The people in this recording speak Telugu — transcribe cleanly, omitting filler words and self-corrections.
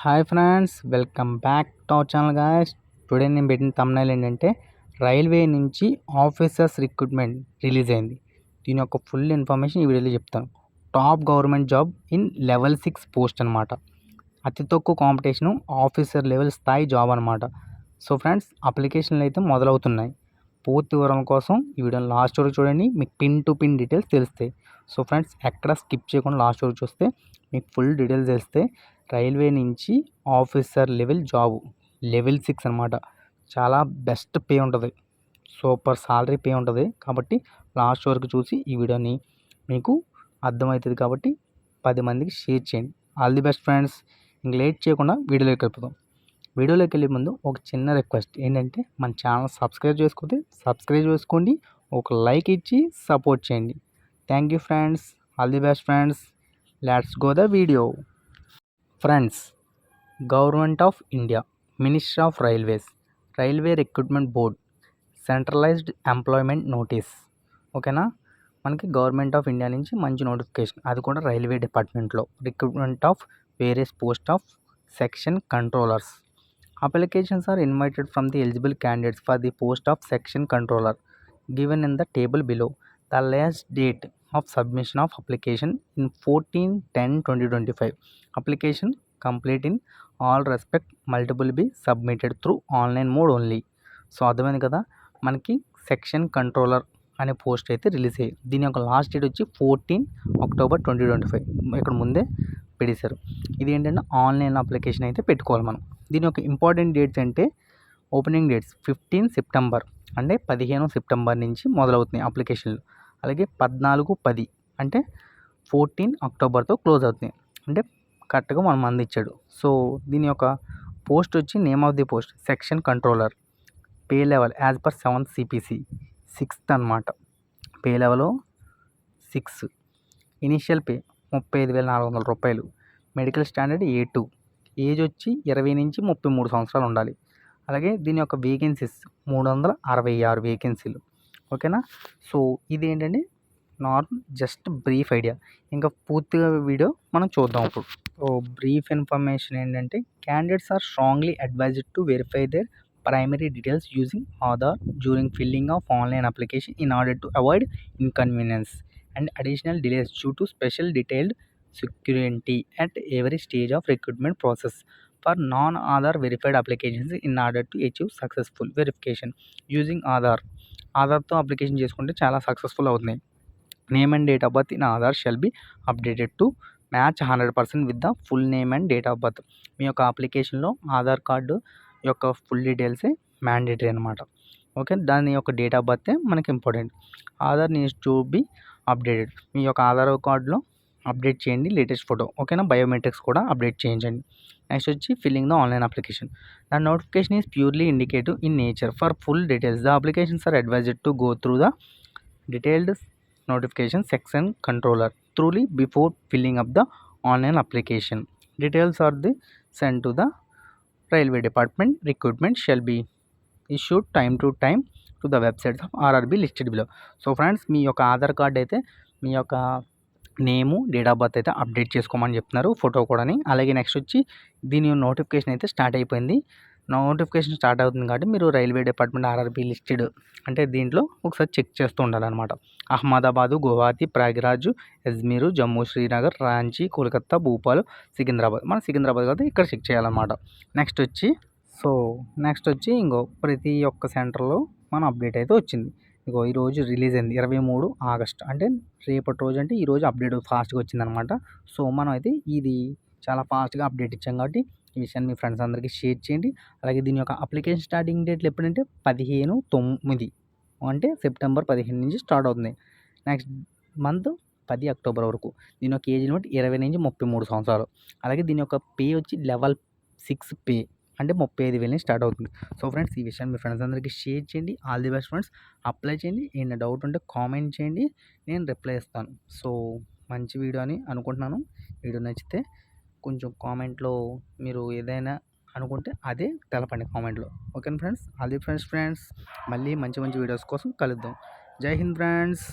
Hi friends, welcome back to our channel guys. Today నేను పెట్టిన thumbnail ఏంటంటే రైల్వే నుంచి ఆఫీసర్స్ రిక్రూట్మెంట్ రిలీజ్ అయింది. దీని యొక్క ఫుల్ ఇన్ఫర్మేషన్ ఈ వీడియోలో చెప్తాను. Top government job in level 6 post అనమాట. అతి తక్కువ కాంపిటీషను, ఆఫీసర్ లెవెల్ స్థాయి జాబ్ అనమాట. సో ఫ్రెండ్స్, అప్లికేషన్లు అయితే మొదలవుతున్నాయి. పూర్తి వివరాల కోసం ఈ వీడియోని లాస్ట్ వరకు చూడండి, మీకు పిన్ టు పిన్ డీటెయిల్స్ తెలుస్తాయి. సో ఫ్రెండ్స్, ఎక్కడ స్కిప్ చేయకుండా లాస్ట్ వరకు చూస్తే మీకు ఫుల్ డీటెయిల్స్ తెలిస్తే రైల్వే నుంచి ఆఫీసర్ లెవెల్ జాబు లెవెల్ 6 అనమాట. చాలా బెస్ట్ పే ఉంటుంది, సూపర్ సాలరీ పే ఉంటుంది. కాబట్టి లాస్ట్ వరకు చూసి ఈ వీడియోని మీకు అర్థమవుతుంది కాబట్టి 10 మందికి షేర్ చేయండి. All the best friends. ఇంక లేట్ చేయకుండా వీడియోలోకి వెళ్ళిపోదాం. వీడియోలోకి వెళ్ళే ముందు ఒక చిన్న రిక్వెస్ట్ ఏంటంటే, మన ఛానల్ సబ్స్క్రైబ్ చేసుకోండి, ఒక లైక్ ఇచ్చి సపోర్ట్ చేయండి. Thank you friends. All the best friends. Let's go the video. Friends, government of India, ministry of railways, railway recruitment board, centralised employment notice. ఓకేనా, మనకి గవర్నమెంట్ ఆఫ్ ఇండియా నుంచి మంచి నోటిఫికేషన్, అది కూడా రైల్వే డిపార్ట్మెంట్లో recruitment of various post of section controllers. Applications are invited from the eligible candidates for the post of section controller given in the table below. The last date of submission of application in 14/10/2025. Application complete in all respect multiple be submitted through online mode only. So అర్థమైంది కదా, మనకి సెక్షన్ కంట్రోలర్ అనే పోస్ట్ అయితే రిలీజ్ అయ్యి, దీని యొక్క లాస్ట్ డేట్ వచ్చి 14 అక్టోబర్ 2025. ఇక్కడ ముందే పెట్టేశారు. ఇది ఏంటంటే ఆన్లైన్ అప్లికేషన్ అయితే పెట్టుకోవాలి మనం. దీని యొక్క ఇంపార్టెంట్ డేట్స్ అంటే ఓపెనింగ్ డేట్స్ 15 సెప్టెంబర్, అంటే 15 సెప్టెంబర్ నుంచి మొదలవుతున్నాయి అప్లికేషన్లు. అలాగే 14/10 అంటే 14 అక్టోబర్తో క్లోజ్ అవుతున్నాయి. అంటే కరెక్ట్గా 1 మంత్ ఇచ్చాడు. సో దీని యొక్క పోస్ట్ వచ్చి name of the post section controller. Pay level as per 7th CPC 6th అనమాట. Pay level 6. ఇనిషియల్ పే 35,400 రూపాయలు. Medical standard A2. ఏజ్ వచ్చి 20 నుంచి 33 సంవత్సరాలు ఉండాలి. అలాగే దీని యొక్క వేకెన్సీస్ 366 వేకెన్సీలు. ఓకేనా. సో ఇది ఏంటంటే జస్ట్ బ్రీఫ్ ఐడియా. ఇంకా పూర్తిగా వీడియో మనం చూద్దాం ఇప్పుడు. సో బ్రీఫ్ ఇన్ఫర్మేషన్ ఏంటంటే, candidates are strongly advised to verify their primary details using Aadhaar during filling of online application in order to avoid inconvenience and additional delays due to special detailed security at every stage of recruitment process for non-Aadhaar verified applications in order to achieve successful verification using Aadhaar. ఆధార్తో అప్లికేషన్ చేసుకుంటే చాలా సక్సెస్ఫుల్ అవుతున్నాయి. Name and date of birth in Aadhaar shall be updated to match 100% with the full name and date of birth. మీ యొక్క అప్లికేషన్లో ఆధార్ కార్డు యొక్క ఫుల్ డీటెయిల్సే మ్యాండేటరీ అనమాట. ఓకే, దాని యొక్క డేట్ ఆఫ్ బర్తే మనకి important. Aadhaar needs to be updated. మీ యొక్క ఆధార్ కార్డులో అప్డేట్ చేయండి లేటెస్ట్ ఫోటో. ఓకేనా, బయోమెట్రిక్స్ కూడా అప్డేట్ చేయించండి. నెక్స్ట్ వచ్చి filling the online application. The notification is purely indicative in nature. For full details the applications are advised to go through the detailed notification section controller thoroughly before filling up the online application. Details are sent to the railway department. Recruitment shall be issued time to time to the websites of RRB listed below. So friends, మీ యొక్క ఆధార్ కార్డ్ అయితే మీ యొక్క నేము, డేట్ ఆఫ్ బర్త్ అయితే అప్డేట్ చేసుకోమని చెప్తున్నారు, ఫోటో కూడాని. అలాగే నెక్స్ట్ వచ్చి దీని నోటిఫికేషన్ అయితే స్టార్ట్ అయిపోయింది. నోటిఫికేషన్ స్టార్ట్ అవుతుంది కాబట్టి మీరు రైల్వే డిపార్ట్మెంట్ RRB లిస్టెడ్ అంటే దీంట్లో ఒకసారి చెక్ చేస్తూ ఉండాలన్నమాట. అహ్మదాబాదు, గువాహతి, ప్రయాగ్రాజ్, అజ్మీరు, జమ్మూ, శ్రీనగర్, రాంచీ, కోల్కతా, భూపాల్, సికింద్రాబాద్. మన సికింద్రాబాద్ కదా ఇక్కడ చెక్ చేయాలన్నమాట. నెక్స్ట్ వచ్చి ఇంకో ప్రతి ఒక్క సెంటర్లో మన అప్డేట్ అయితే వచ్చింది. ఇంకో ఈరోజు రిలీజ్ అయింది 23 ఆగస్ట్, అంటే రేపటి రోజు, అంటే ఈరోజు అప్డేట్ ఫాస్ట్గా వచ్చిందనమాట. సో మనం అయితే ఇది చాలా ఫాస్ట్గా అప్డేట్ ఇచ్చాం కాబట్టి ఈ విషయాన్ని మీ ఫ్రెండ్స్ అందరికీ షేర్ చేయండి. అలాగే దీని యొక్క అప్లికేషన్ స్టార్టింగ్ డేట్లు ఎప్పుడంటే 15/9, అంటే సెప్టెంబర్ 15 నుంచి స్టార్ట్ అవుతుంది. నెక్స్ట్ మంత్ 10 అక్టోబర్ వరకు. దీని యొక్క ఏజ్ లిమిట్ 20 నుంచి 33 సంవత్సరాలు. అలాగే దీని యొక్క పే వచ్చి లెవెల్ 6 పే, అంటే 35,000 నుంచి స్టార్ట్ అవుతుంది. సో ఫ్రెండ్స్, ఈ విషయాన్ని మీ ఫ్రెండ్స్ అందరికీ షేర్ చేయండి. All the best friends. Apply చేయండి. ఏమైనా డౌట్ ఉంటే కామెంట్ చేయండి, నేను రిప్లై ఇస్తాను. సో మంచి వీడియో అని అనుకుంటున్నాను. వీడియో నచ్చితే కొంచెం కామెంట్లో మీరు ఏదైనా అనుకుంటే అదే తెలపండి కామెంట్లో. Okay friends, all the friends. మళ్ళీ మంచి వీడియోస్ కోసం కలుద్దాం. జై హింద్ ఫ్రెండ్స్.